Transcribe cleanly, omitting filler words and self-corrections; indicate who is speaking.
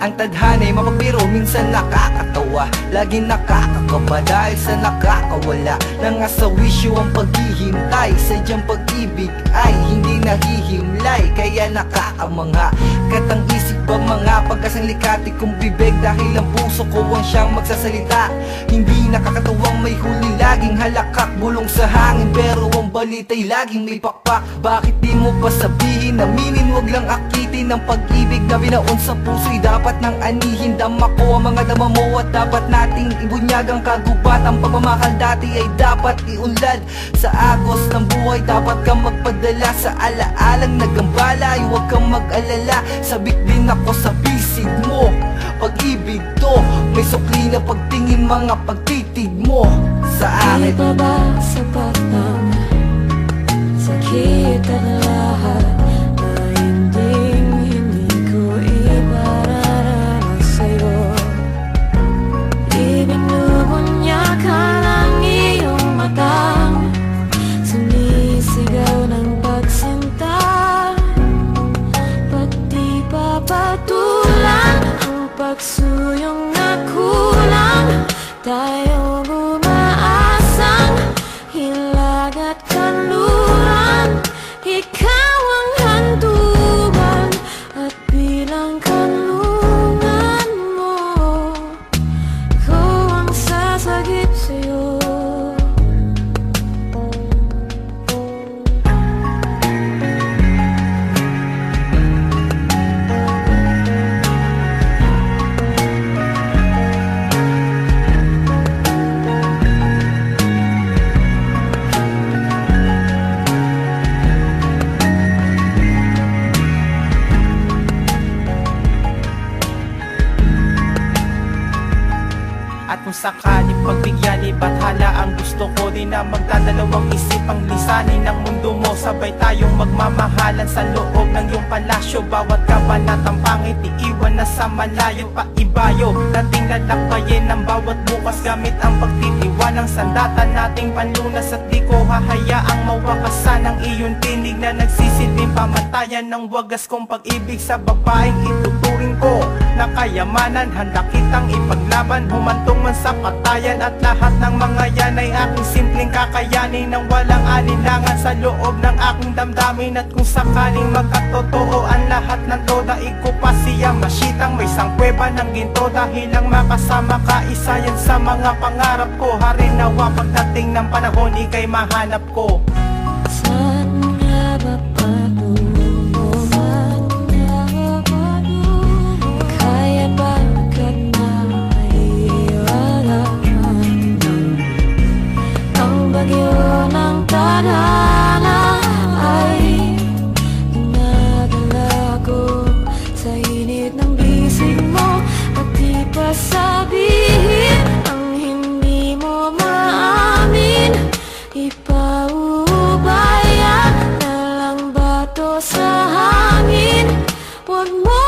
Speaker 1: Ang tadhana'y mapagbiro, minsan nakakatawa, laging nakakakaba dahil sa nakakawala. Nangasawisyo ang paghihintay, sadyang pag-ibig ay hindi nahihimlay. Kaya nakakamangha, katang isip ba mga pagkasang likati kong bibig, dahil ang puso ko ang siyang magsasalita. Hindi nakakatawang may huli, laging halakak, bulong sa hangin, pero ang balita'y laging may pakpak. Bakit di mo pa sabihin, aminin, wag lang akitin ang pag-ibig na binaon sa puso'y dapat nang anihin. Dama ko ang mga dama mo at dapat nating ibunyag ang kagubat. Ang pagmamahal dati ay dapat iunlad sa agos ng buhay. Dapat kang magpadala sa alaalang nagambala, ay huwag kang mag-alala, sabik din ako sa bisig mo. Pag-ibig to, may sukli na pagtingin, mga pagtitig mo sa akin.
Speaker 2: Di pa ba sapat ang sakit at lahat na hindi ko ipararanas sa'yo? Ibinubunya ka ng iyong mata, sumisigaw ng pagsinta. Ba't di papatulan ang pagsuyong na kulang? Tayo umaasang hilag at kanluran, ikaw ang handugan at bilang kanlungan mo, ko ang sasagip sa'yo.
Speaker 3: At kung sakaling pagbigyan, ibathala ang gusto ko, di na magdadalawang isip ang lisanin ng mundo mo. Sabay tayong magmamahalan sa loob ng iyong palasyo. Bawat kabanatang pangit iiwan na sa malayo, paibayo nating lalakbayin ang bawat bukas gamit ang pagtitiwan ng sandata nating panlunas. At di ko hahayaang mawakasan ang iyong tinig na nagsisilbing pamantayan ng wagas kong pag-ibig sa babaeng ituturing ko na kayamanan. Handa kitang ipaglaban, humantong man sa patayan, at lahat ng mga yan ay aking simpleng kakayanin nang walang alinlangan sa loob ng aking damdamin. At kung sakaling magkatotoo ang lahat ng to, daig ko pa siya masyitang may sangkweba ng ginto. Dahil lang makasama ka, isa yan sa mga pangarap ko. Harinawa pagdating ng panahon, ika'y mahanap ko.
Speaker 2: Saan nga ba patungo man? Kaya ba ka na iiwanan? Ang bagyo ng tadhana ay dinadala ko sa init ng bisig mo. At di pa sabihin ang hindi mo maamin, ipaubaya na lang ba to sa hangin? Huwag mo